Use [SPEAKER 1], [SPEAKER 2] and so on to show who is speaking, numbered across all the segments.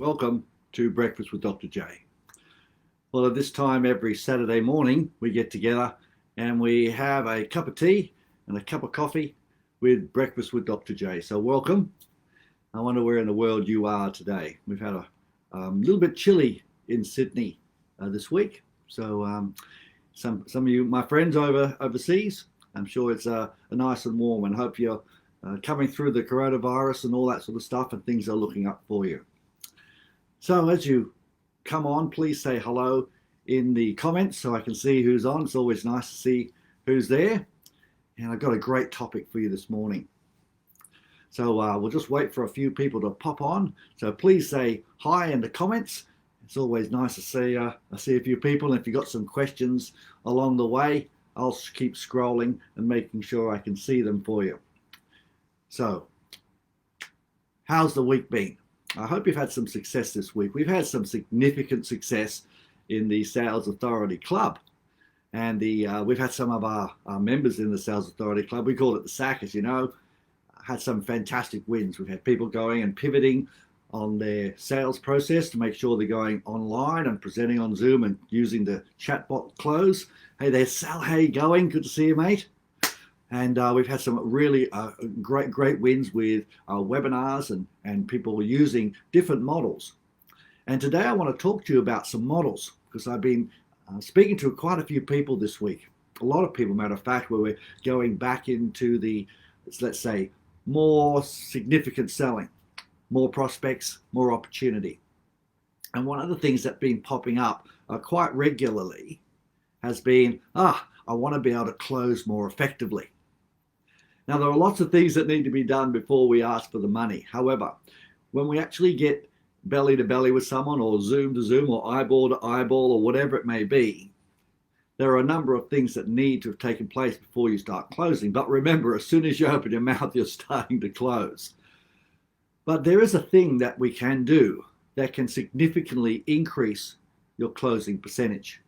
[SPEAKER 1] Welcome to Breakfast with Dr. J. Well, at this time every Saturday morning we get together and we have a cup of tea and a cup of coffee with Breakfast with Dr. J. So welcome. I wonder where in the world you are today. We've had a little bit chilly in Sydney this week. So some of you, my friends overseas, I'm sure it's nice and warm, and hope you're coming through the coronavirus and all that sort of stuff, and things are looking up for you. So as you come on, please say hello in the comments so I can see who's on. It's always nice to see who's there. And I've got a great topic for you this morning. So we'll just wait for a few people to pop on. So please say hi in the comments. It's always nice to see a few people. And if you've got some questions along the way, I'll keep scrolling and making sure I can see them for you. So, how's the week been? I hope you've had some success this week. We've had some significant success in the Sales Authority Club. And we've had some of our members in the Sales Authority Club, we call it the SAC, as you know, had some fantastic wins. We've had people going and pivoting on their sales process to make sure they're going online and presenting on Zoom and using the chatbot close. Hey there, Sal, how you going? Good to see you, mate. And we've had some really great wins with webinars and people using different models. And today I want to talk to you about some models, because I've been speaking to quite a few people this week. A lot of people, matter of fact, where we're going back into the, let's say, more significant selling, more prospects, more opportunity. And one of the things that's been popping up quite regularly has been, I want to be able to close more effectively. Now, there are lots of things that need to be done before we ask for the money. However, when we actually get belly to belly with someone, or Zoom to Zoom, or eyeball to eyeball, or whatever it may be, there are a number of things that need to have taken place before you start closing. But remember, as soon as you open your mouth, you're starting to close. But there is a thing that we can do that can significantly increase your closing percentage.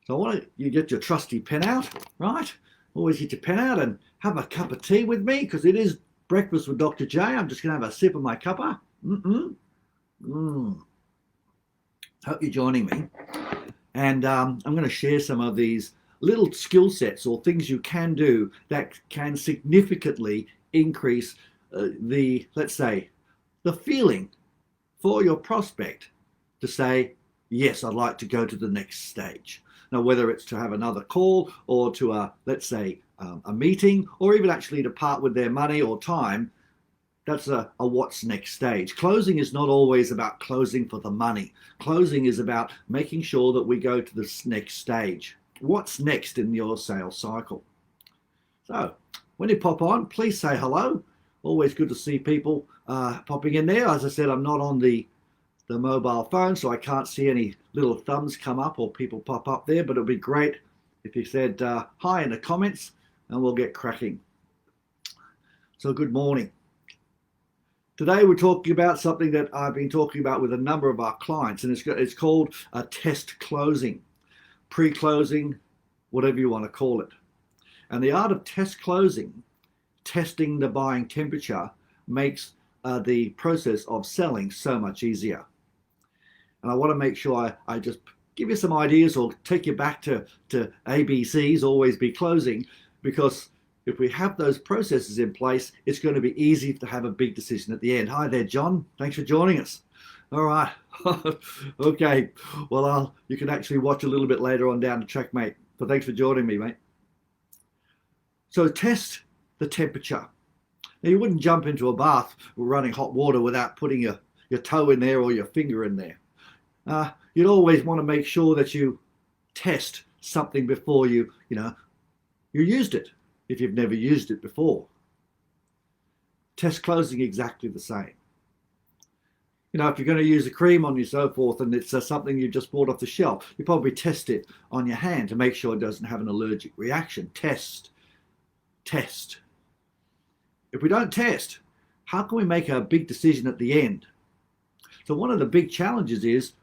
[SPEAKER 1] So I want you get your trusty pen out, right? Always get your pen out and have a cup of tea with me, because it is Breakfast with Dr. J. I'm just going to have a sip of my cuppa. Hope you're joining me. And I'm going to share some of these little skill sets or things you can do that can significantly increase let's say, the feeling for your prospect to say, yes, I'd like to go to the next stage. Now, whether it's to have another call or to, let's say, a meeting, or even actually to part with their money or time, that's a what's next stage. Closing is not always about closing for the money. Closing is about making sure that we go to this next stage. What's next in your sales cycle? So when you pop on, please say hello. Always good to see people popping in there. As I said, I'm not on the mobile phone, so I can't see any little thumbs come up or people pop up there, but it'll be great if you said hi in the comments, and we'll get cracking. So good morning. Today we're talking about something that I've been talking about with a number of our clients, and it's called a test closing, pre-closing, whatever you want to call it. And the art of test closing, testing the buying temperature, makes the process of selling so much easier. And I want to make sure I just give you some ideas or take you back to ABCs, always be closing, because if we have those processes in place, it's going to be easy to have a big decision at the end. Hi there, John. Thanks for joining us. All right. Okay. Well, you can actually watch a little bit later on down the track, mate. But thanks for joining me, mate. So test the temperature. Now, you wouldn't jump into a bath running hot water without putting your toe in there or your finger in there. You'd always want to make sure that you test something before you used it, if you've never used it before. Test closing exactly the same. If you're going to use a cream on you, so forth, and it's something you just bought off the shelf, you probably test it on your hand to make sure it doesn't have an allergic reaction. Test. If we don't test, how can we make a big decision at the end? So one of the big challenges is,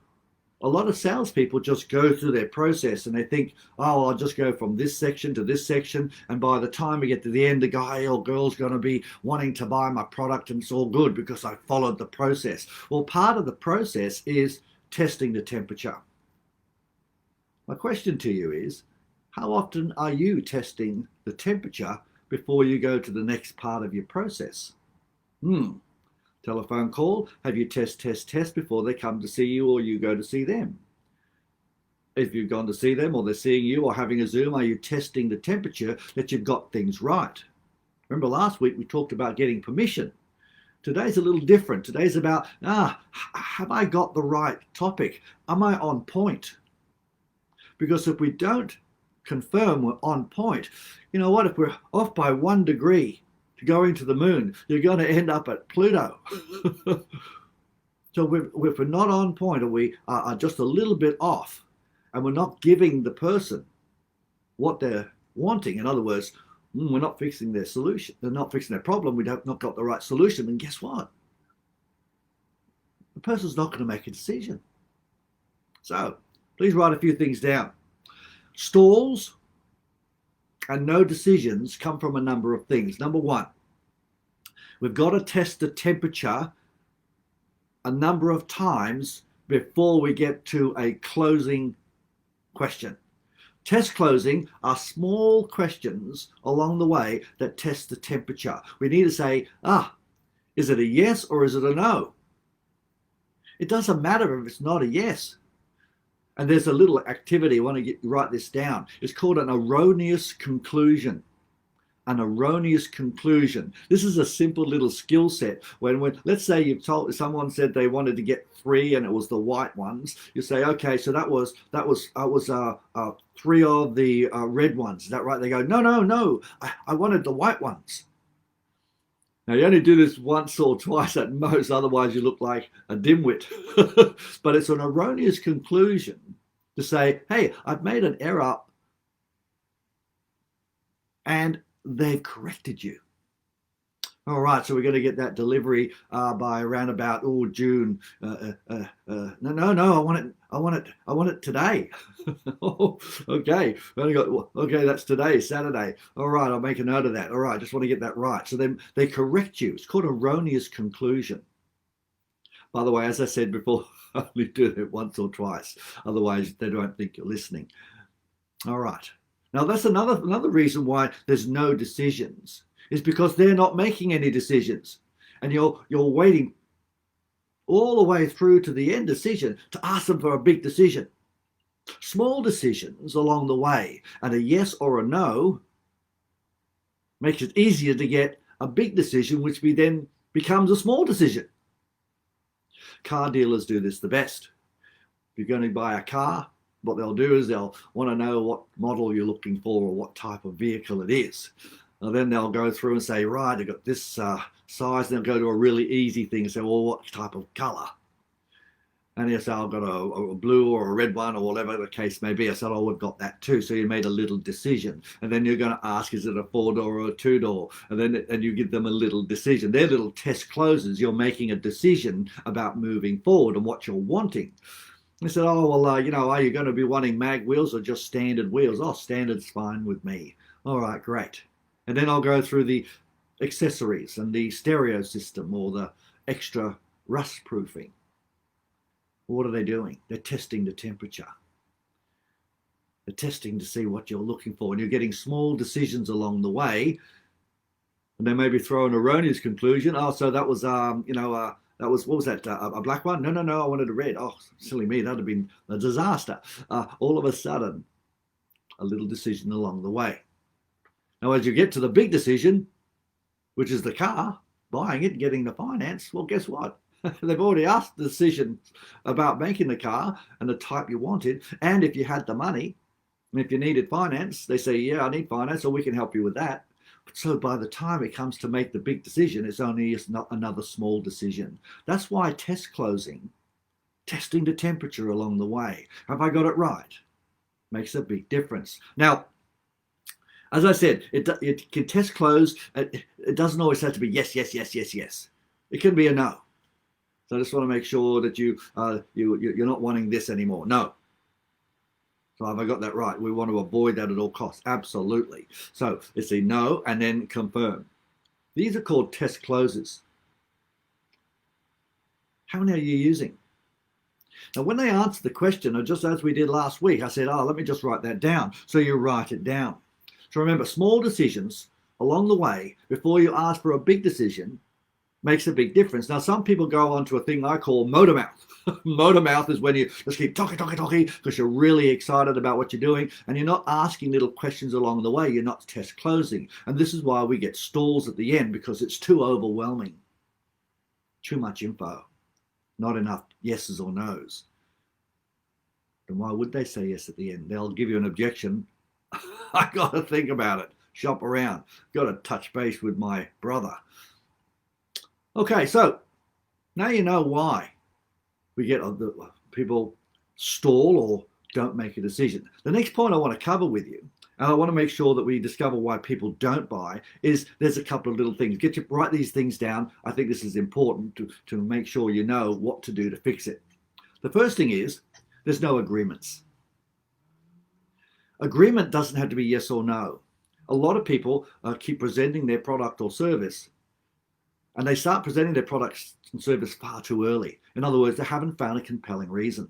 [SPEAKER 1] A lot of salespeople just go through their process and they think, oh, I'll just go from this section to this section. And by the time we get to the end, the guy or girl's going to be wanting to buy my product and it's all good because I followed the process. Well, part of the process is testing the temperature. My question to you is, how often are you testing the temperature before you go to the next part of your process? Telephone call, have you test before they come to see you or you go to see them? If you've gone to see them or they're seeing you or having a Zoom, are you testing the temperature that you've got things right? Remember last week we talked about getting permission. Today's a little different. Today's about, have I got the right topic? Am I on point? Because if we don't confirm we're on point, you know what, if we're off by 1 degree to going to the moon, you're going to end up at Pluto. So if we're not on point or we are just a little bit off and we're not giving the person what they're wanting, in other words, we're not fixing their solution, they're not fixing their problem, we have not got the right solution, and guess what? The person's not going to make a decision. So please write a few things down. Stalls and no decisions come from a number of things. Number one, we've got to test the temperature a number of times before we get to a closing question. Test closing are small questions along the way that test the temperature. We need to say, is it a yes or is it a no? It doesn't matter if it's not a yes. And there's a little activity, I want to write this down. It's called an erroneous conclusion. An erroneous conclusion. This is a simple little skill set. When let's say you've told someone said they wanted to get 3 and it was the white ones, you say, okay, so that was 3 of the red ones. Is that right? They go, no, I wanted the white ones. Now, you only do this once or twice at most, otherwise you look like a dimwit. But it's an erroneous conclusion to say, hey, I've made an error and they've corrected you. All right, so we're going to get that delivery by around about June. No, I want it today. Okay, that's today, Saturday. All right, I'll make a note of that. All right, I just want to get that right. So then they correct you. It's called erroneous conclusion. By the way, as I said before, only do it once or twice. Otherwise, they don't think you're listening. All right. Now that's another reason why there's no decisions. Is because they're not making any decisions, and you're waiting all the way through to the end decision to ask them for a big decision. Small decisions along the way and a yes or a no makes it easier to get a big decision, which then becomes a small decision. Car dealers do this the best. If you're going to buy a car, what they'll do is they'll want to know what model you're looking for or what type of vehicle it is. And then they'll go through and say, right, I've got this size. And they'll go to a really easy thing and say, well, what type of color? And they'll say, I've got a blue or a red one or whatever the case may be. I said, we've got that too. So you made a little decision. And then you're going to ask, is it a 4-door or a 2-door? And you give them a little decision. Their little test closes. You're making a decision about moving forward and what you're wanting. They said, are you going to be wanting mag wheels or just standard wheels? Oh, standard's fine with me. All right, great. And then I'll go through the accessories and the stereo system or the extra rust proofing. What are they doing? They're testing the temperature. They're testing to see what you're looking for. And you're getting small decisions along the way. And they maybe throw an erroneous conclusion. Oh, so that was, what was that? A black one? No, I wanted a red. Oh, silly me. That'd have been a disaster. All of a sudden, a little decision along the way. Now, as you get to the big decision, which is the car, buying it, getting the finance, well, guess what? They've already asked the decision about making the car and the type you wanted. And if you had the money, and if you needed finance, they say, yeah, I need finance, or we can help you with that. So by the time it comes to make the big decision, it's only not another small decision. That's why test closing, testing the temperature along the way. Have I got it right? Makes a big difference. Now, as I said, it can test close. It doesn't always have to be yes. It can be a no. So I just want to make sure that you're not wanting this anymore. No. So have I got that right? We want to avoid that at all costs. Absolutely. So it's a no and then confirm. These are called test closes. How many are you using? Now, when they answer the question, or just as we did last week, I said, let me just write that down. So you write it down. So remember, small decisions along the way before you ask for a big decision makes a big difference. Now, some people go on to a thing I call motor mouth. Motor mouth is when you just keep talking because you're really excited about what you're doing and you're not asking little questions along the way. You're not test closing. And this is why we get stalls at the end, because it's too overwhelming. Too much info. Not enough yeses or nos. Then why would they say yes at the end? They'll give you an objection. I got to think about it. Shop around. Got to touch base with my brother. Okay, so now you know why we get people stall or don't make a decision. The next point I want to cover with you, and I want to make sure that we discover why people don't buy, is there's a couple of little things. Write these things down. I think this is important to make sure you know what to do to fix it. The first thing is there's no agreements. Agreement doesn't have to be yes or no. A lot of people keep presenting their product or service, and they start presenting their products and service far too early. In other words, they haven't found a compelling reason.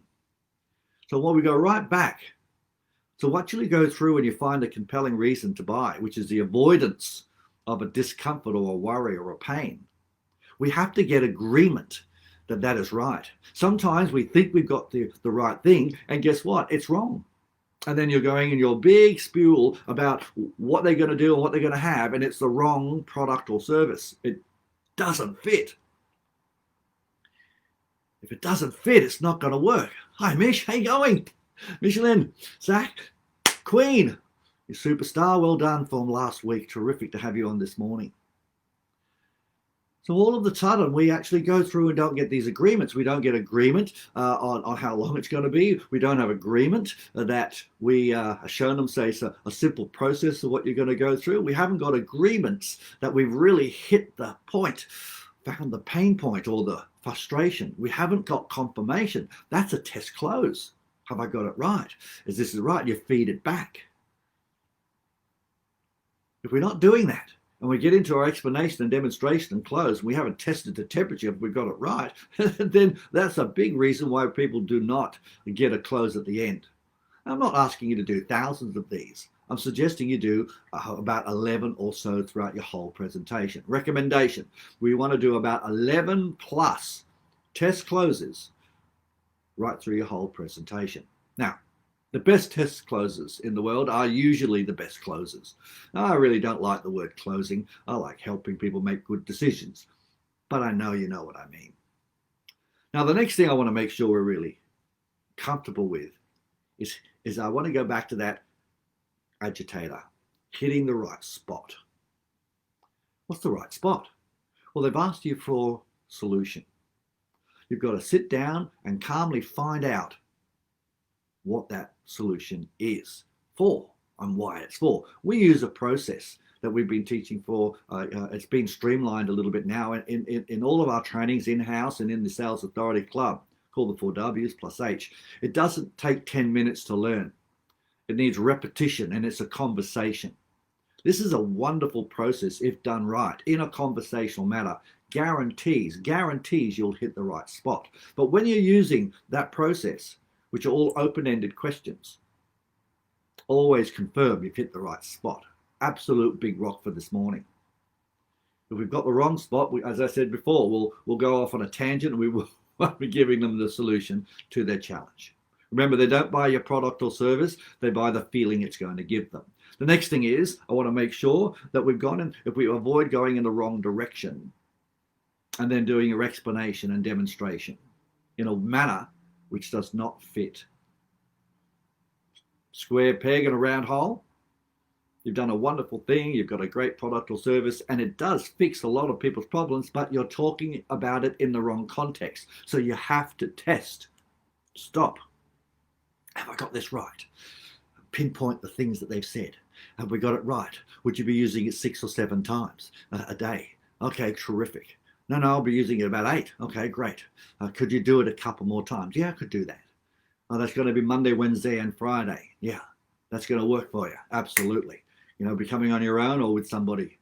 [SPEAKER 1] So while we go right back to what you go through when you find a compelling reason to buy, which is the avoidance of a discomfort or a worry or a pain, we have to get agreement that that is right. Sometimes we think we've got the right thing, and guess what? It's wrong. And then you're going in your big spiel about what they're going to do and what they're going to have, and it's the wrong product or service. It doesn't fit. If it doesn't fit, it's not going to work. Hi, Mish. How you going? Michelin, Zach, Queen, you superstar. Well done from last week. Terrific to have you on this morning. So all of the sudden, we actually go through and don't get these agreements. We don't get agreement on how long it's going to be. We don't have agreement that we are shown them, say, a simple process of what you're going to go through. We haven't got agreements that we've really hit the point, found the pain point or the frustration. We haven't got confirmation. That's a test close. Have I got it right? Is this right? You feed it back. If we're not doing that, and we get into our explanation and demonstration and close, and we haven't tested the temperature if we got it right, then that's a big reason why people do not get a close at the end. I'm not asking you to do thousands of these. I'm suggesting you do about 11 or so throughout your whole presentation. Recommendation, we want to do about 11 plus test closes right through your whole presentation. Now, the best test closes in the world are usually the best closes. Now, I really don't like the word closing. I like helping people make good decisions, but I know you know what I mean. Now, the next thing I want to make sure we're really comfortable with is I want to go back to that agitator, hitting the right spot. What's the right spot? Well, they've asked you for solution. You've got to sit down and calmly find out what that solution is for and why it's for. We use a process that we've been teaching for. It's been streamlined a little bit now in all of our trainings in-house and in the Sales Authority Club, called the 4 W's plus H. It doesn't take 10 minutes to learn. It needs repetition, and it's a conversation. This is a wonderful process if done right in a conversational manner. Guarantees you'll hit the right spot. But when you're using that process, which are all open-ended questions, always confirm you've hit the right spot. Absolute big rock for this morning. If we've got the wrong spot, as I said before, we'll go off on a tangent and we won't be giving them the solution to their challenge. Remember, they don't buy your product or service, they buy the feeling it's going to give them. The next thing is, I want to make sure that if we avoid going in the wrong direction and then doing your explanation and demonstration in a manner which does not fit. Square peg in a round hole. You've done a wonderful thing, you've got a great product or service, and it does fix a lot of people's problems, but you're talking about it in the wrong context. So you have to test. Stop. Have I got this right? Pinpoint the things that they've said. Have we got it right? Would you be using it 6 or 7 times a day? Okay, terrific. No, I'll be using it about 8. Okay, great. Could you do it a couple more times? Yeah, I could do that. Oh, that's going to be Monday, Wednesday, and Friday. Yeah, that's going to work for you. Absolutely. Becoming on your own or with somebody.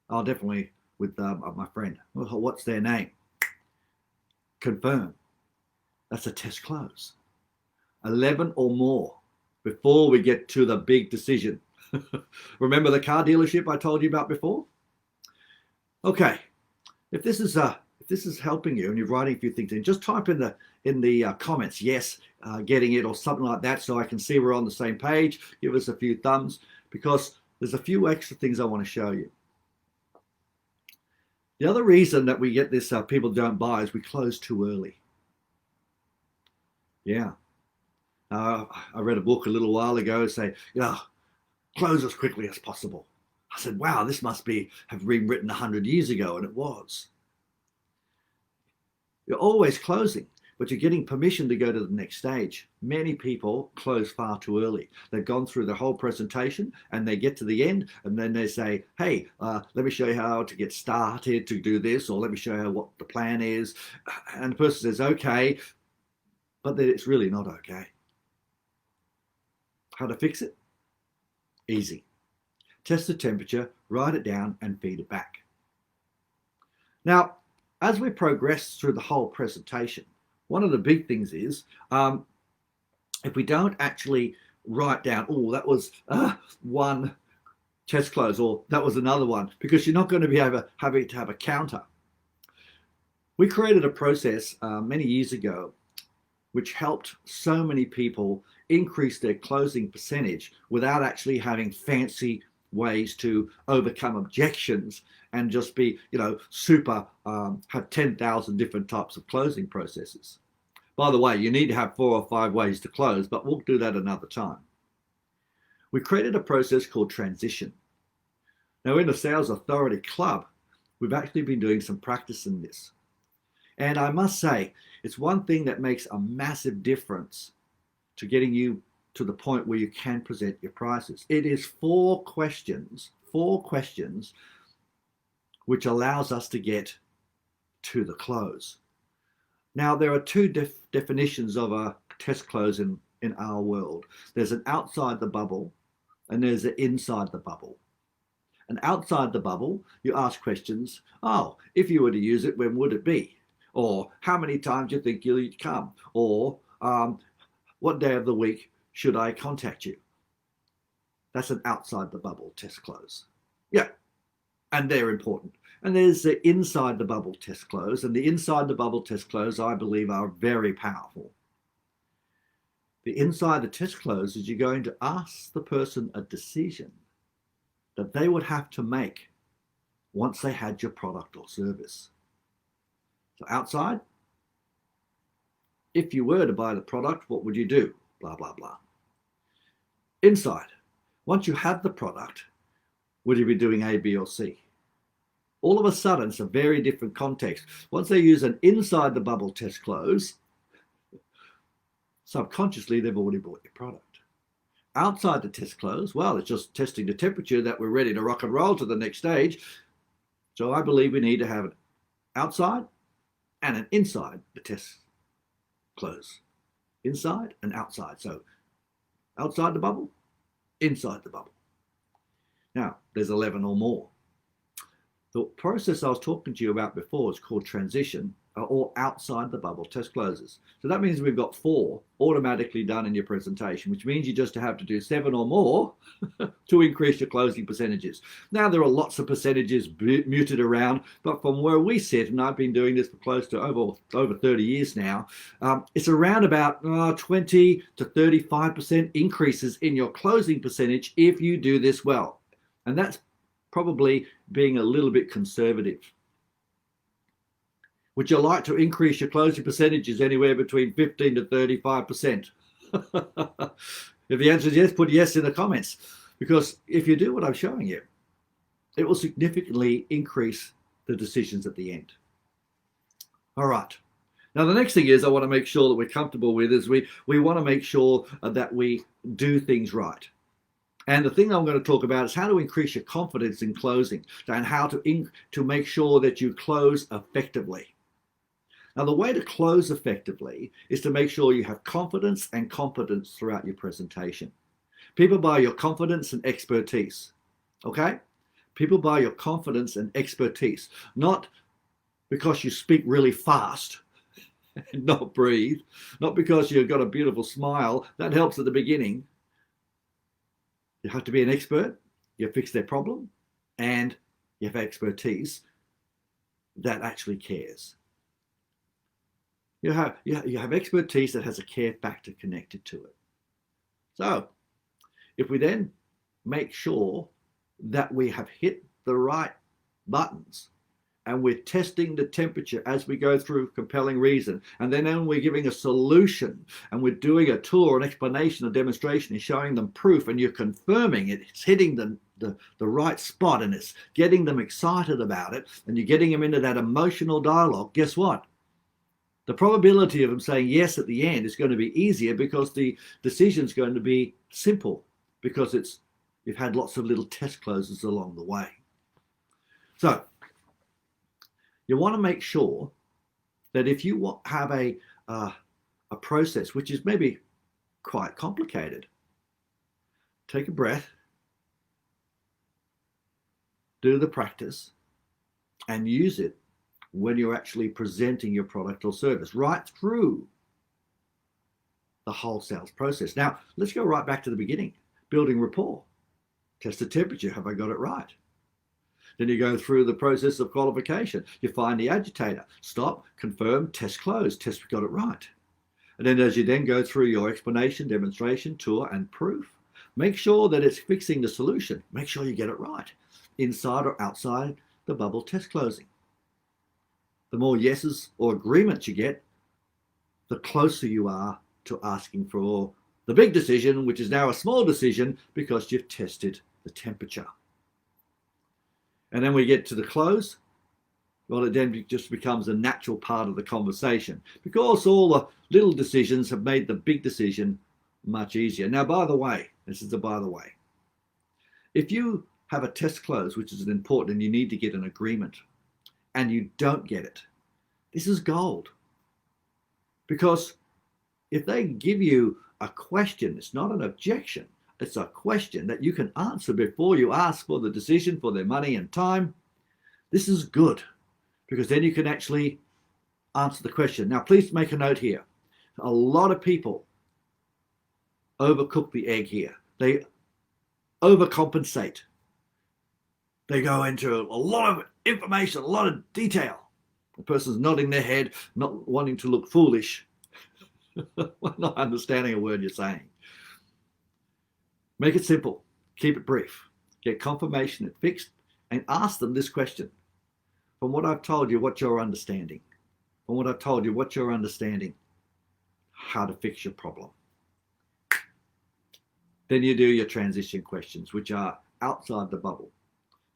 [SPEAKER 1] Oh, definitely with my friend. Well, what's their name? Confirm. That's a test close. 11 or more before we get to the big decision. Remember the car dealership I told you about before? Okay, if this is helping you and you're writing a few things in, just type in the comments, yes, getting it, or something like that, so I can see we're on the same page. Give us a few thumbs, because there's a few extra things I want to show you. The other reason that we get this people don't buy is we close too early. Yeah. I read a book a little while ago say, close as quickly as possible. I said, wow, this must have been written 100 years ago, and it was. You're always closing, but you're getting permission to go to the next stage. Many people close far too early. They've gone through the whole presentation and they get to the end, and then they say, hey, let me show you how to get started to do this, or let me show you what the plan is. And the person says, okay, but then it's really not okay. How to fix it? Easy. Test the temperature, write it down, and feed it back. Now, as we progress through the whole presentation, one of the big things is if we don't actually write down, oh, that was one test close, or that was another one, because you're not going to be having to have a counter. We created a process many years ago which helped so many people increase their closing percentage without actually having fancy ways to overcome objections and just be, super, have 10,000 different types of closing processes. By the way, you need to have 4 or 5 ways to close, but we'll do that another time. We created a process called transition. Now, in the Sales Authority Club, we've actually been doing some practice in this. And I must say, it's one thing that makes a massive difference to getting you to the point where you can present your prices. It is 4 questions, which allows us to get to the close. Now, there are 2 definitions of a test close in our world. There's an outside the bubble and there's an inside the bubble. And outside the bubble, you ask questions. Oh, if you were to use it, when would it be? Or how many times do you think you'll come? Or what day of the week should I contact you? That's an outside the bubble test close. Yeah, and they're important. And there's the inside the bubble test close. And the inside the bubble test close, I believe, are very powerful. The inside the test close is you're going to ask the person a decision that they would have to make once they had your product or service. So outside, if you were to buy the product, what would you do? Blah, blah, blah. Inside, once you have the product, would you be doing A, B, or C? All of a sudden, it's a very different context. Once they use an inside the bubble test close, subconsciously, they've already bought your product. Outside the test close, well, it's just testing the temperature that we're ready to rock and roll to the next stage. So I believe we need to have an outside and an inside the test close. Inside and outside. So outside the bubble, inside the bubble. Now, there's 11 or more. The process I was talking to you about before is called transition, or outside the bubble test closes. So that means we've got 4 automatically done in your presentation, which means you just have to do 7 or more to increase your closing percentages. Now, there are lots of percentages muted around, but from where we sit, and I've been doing this for close to over 30 years now, it's around about 20 to 35% increases in your closing percentage if you do this well. And that's probably being a little bit conservative. Would you like to increase your closing percentages anywhere between 15 to 35%? If the answer is yes, put yes in the comments. Because if you do what I'm showing you, it will significantly increase the decisions at the end. All right. Now, the next thing is I want to make sure that we're comfortable with is we want to make sure that we do things right. And the thing I'm going to talk about is how to increase your confidence in closing and how to make sure that you close effectively. Now, the way to close effectively is to make sure you have confidence and competence throughout your presentation. People buy your confidence and expertise, okay? People buy your confidence and expertise, not because you speak really fast and not breathe, not because you've got a beautiful smile. That helps at the beginning. You have to be an expert, you fix their problem, and you have expertise that actually cares. You have expertise that has a care factor connected to it. So if we then make sure that we have hit the right buttons and we're testing the temperature as we go through compelling reason, and then we're giving a solution and we're doing a tour, an explanation, a demonstration, and showing them proof, and you're confirming it's hitting the right spot and it's getting them excited about it, and you're getting them into that emotional dialogue, guess what? The probability of them saying yes at the end is going to be easier because the decision is going to be simple, because you've had lots of little test closes along the way. So you want to make sure that if you have a process which is maybe quite complicated, take a breath, do the practice, and use it when you're actually presenting your product or service right through the whole sales process. Now, let's go right back to the beginning. Building rapport. Test the temperature. Have I got it right? Then you go through the process of qualification. You find the agitator. Stop, confirm, test, close. Test, we got it right. And then as you then go through your explanation, demonstration, tour, and proof, make sure that it's fixing the solution. Make sure you get it right. Inside or outside the bubble test closing. The more yeses or agreements you get, the closer you are to asking for the big decision, which is now a small decision because you've tested the temperature. And then we get to the close. Well, it then just becomes a natural part of the conversation because all the little decisions have made the big decision much easier. Now, by the way, this is a by the way. If you have a test close, which is an important, and you need to get an agreement, and you don't get it, this is gold. Because if they give you a question, it's not an objection, it's a question that you can answer before you ask for the decision for their money and time, this is good, because then you can actually answer the question. Now, please make a note here. A lot of people overcook the egg here. They overcompensate. They go into a lot of information, a lot of detail. The person's nodding their head, not wanting to look foolish, not understanding a word you're saying. Make it simple. Keep it brief. Get confirmation it fixed, and ask them this question. From what I've told you, what's your understanding? From what I've told you, what's your understanding? How to fix your problem. Then you do your transition questions, which are outside the bubble.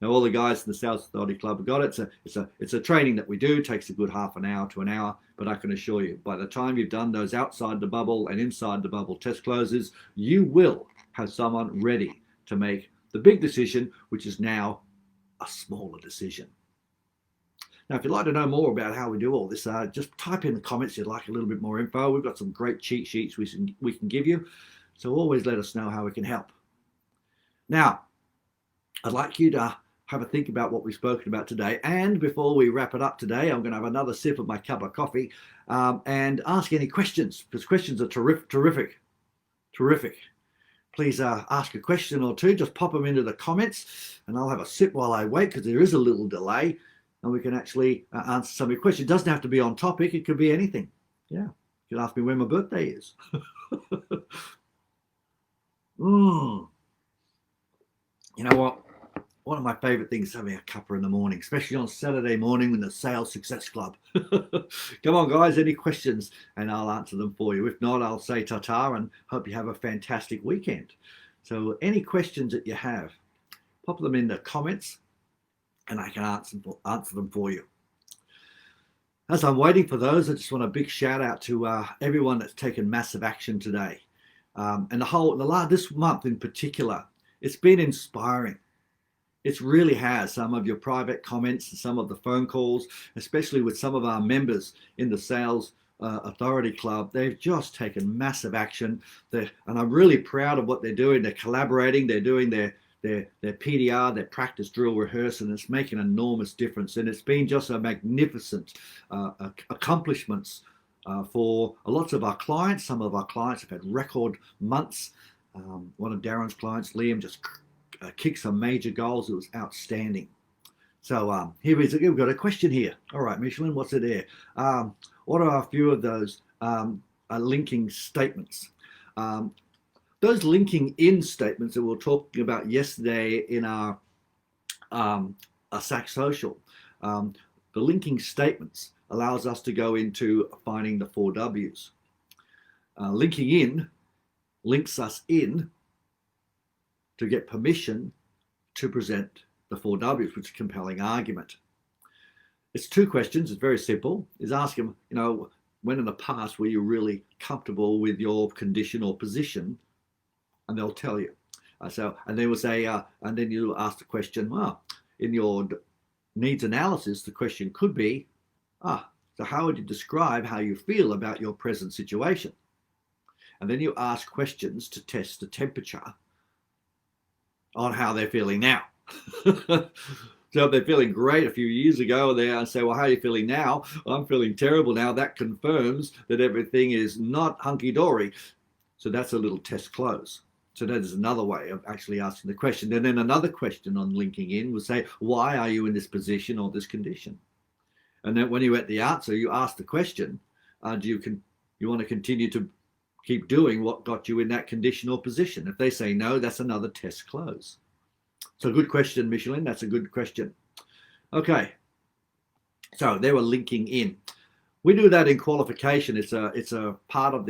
[SPEAKER 1] Now, all the guys in the Sales Authority Club have got it. It's a training that we do. It takes a good half an hour to an hour, but I can assure you, by the time you've done those outside the bubble and inside the bubble test closes, you will have someone ready to make the big decision, which is now a smaller decision. Now, if you'd like to know more about how we do all this, just type in the comments you'd like a little bit more info. We've got some great cheat sheets we can give you. So always let us know how we can help. Now, I'd like you to have a think about what we've spoken about today. And before we wrap it up today, I'm going to have another sip of my cup of coffee and ask any questions, because questions are terrific. Please ask a question or two. Just pop them into the comments and I'll have a sip while I wait, because there is a little delay, and we can actually answer some of your questions. It doesn't have to be on topic. It could be anything. Yeah. You can ask me when my birthday is. You know what? One of my favorite things is having a cuppa in the morning, especially on Saturday morning in the Sales Success Club. Come on, guys, any questions? And I'll answer them for you. If not, I'll say ta-ta and hope you have a fantastic weekend. So any questions that you have, pop them in the comments and I can answer them for you. As I'm waiting for those, I just want a big shout out to everyone that's taken massive action today. And this month in particular It's been inspiring. It really has. Some of your private comments and some of the phone calls, especially with some of our members in the Sales Authority Club, they've just taken massive action. And I'm really proud of what they're doing. They're collaborating. They're doing their PDR, their practice drill rehearse, and it's making an enormous difference. And it's been just a magnificent accomplishments for lots of our clients. Some of our clients have had record months. One of Darren's clients, Liam, just kicked some major goals. It was outstanding. So here we've got a question here. All right, Michelin, what's it there? What are a few of those linking statements? Those linking in statements that we were talking about yesterday in our SAC Social, the linking statements allows us to go into finding the 4 W's. Linking in links us in to get permission to present the 4 W's, which is a compelling argument. It's 2 questions. It's very simple. Is ask them, when in the past were you really comfortable with your condition or position? And they'll tell you. And they will say, and then you ask the question, in your needs analysis, the question could be, so how would you describe how you feel about your present situation? And then you ask questions to test the temperature on how they're feeling now. So if they're feeling great a few years ago, they say, well, how are you feeling now? Well, I'm feeling terrible now. That confirms that everything is not hunky-dory. So that's a little test close. So that is another way of actually asking the question. And then another question on linking in will say, why are you in this position or this condition? And then when you get the answer, you ask the question, do you want to continue to keep doing what got you in that condition or position? If they say no, that's another test close. So good question, Michelin. That's a good question. Okay. So they were linking in. We do that in qualification. It's a part of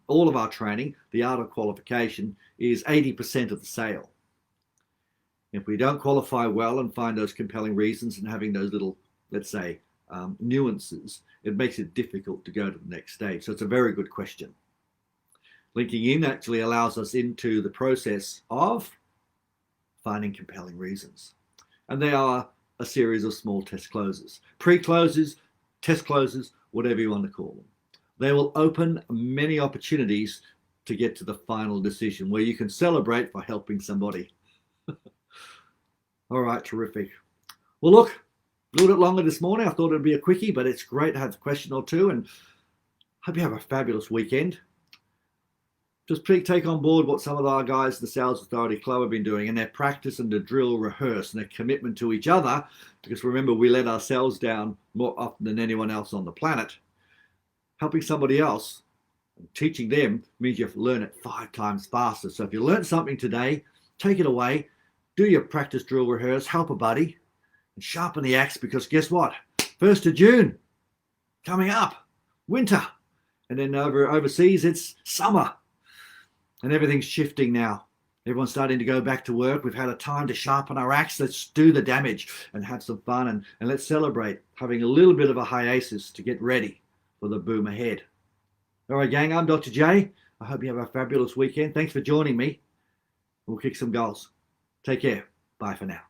[SPEAKER 1] all of our training. The art of qualification is 80% of the sale. If we don't qualify well and find those compelling reasons and having those little, let's say, nuances, it makes it difficult to go to the next stage. So it's a very good question. Linking in actually allows us into the process of finding compelling reasons. And they are a series of small test closes, pre-closes, test closes, whatever you want to call them. They will open many opportunities to get to the final decision where you can celebrate for helping somebody. All right, terrific. Well, look, a little bit longer this morning. I thought it'd be a quickie, but it's great to have a question or two, and hope you have a fabulous weekend. Just take on board what some of our guys, the Sales Authority Club, have been doing, and their practice and the drill rehearse and their commitment to each other, because remember, we let ourselves down more often than anyone else on the planet. Helping somebody else and teaching them means you learn it 5 times faster. So if you learned something today, take it away, do your practice drill rehearse, help a buddy, and sharpen the axe, because guess what? 1st of June, coming up, winter. And then overseas, it's summer. And everything's shifting now. Everyone's starting to go back to work. We've had a time to sharpen our axe. Let's do the damage and have some fun. And let's celebrate having a little bit of a hiatus to get ready for the boom ahead. All right, gang, I'm Dr. J. I hope you have a fabulous weekend. Thanks for joining me. We'll kick some goals. Take care. Bye for now.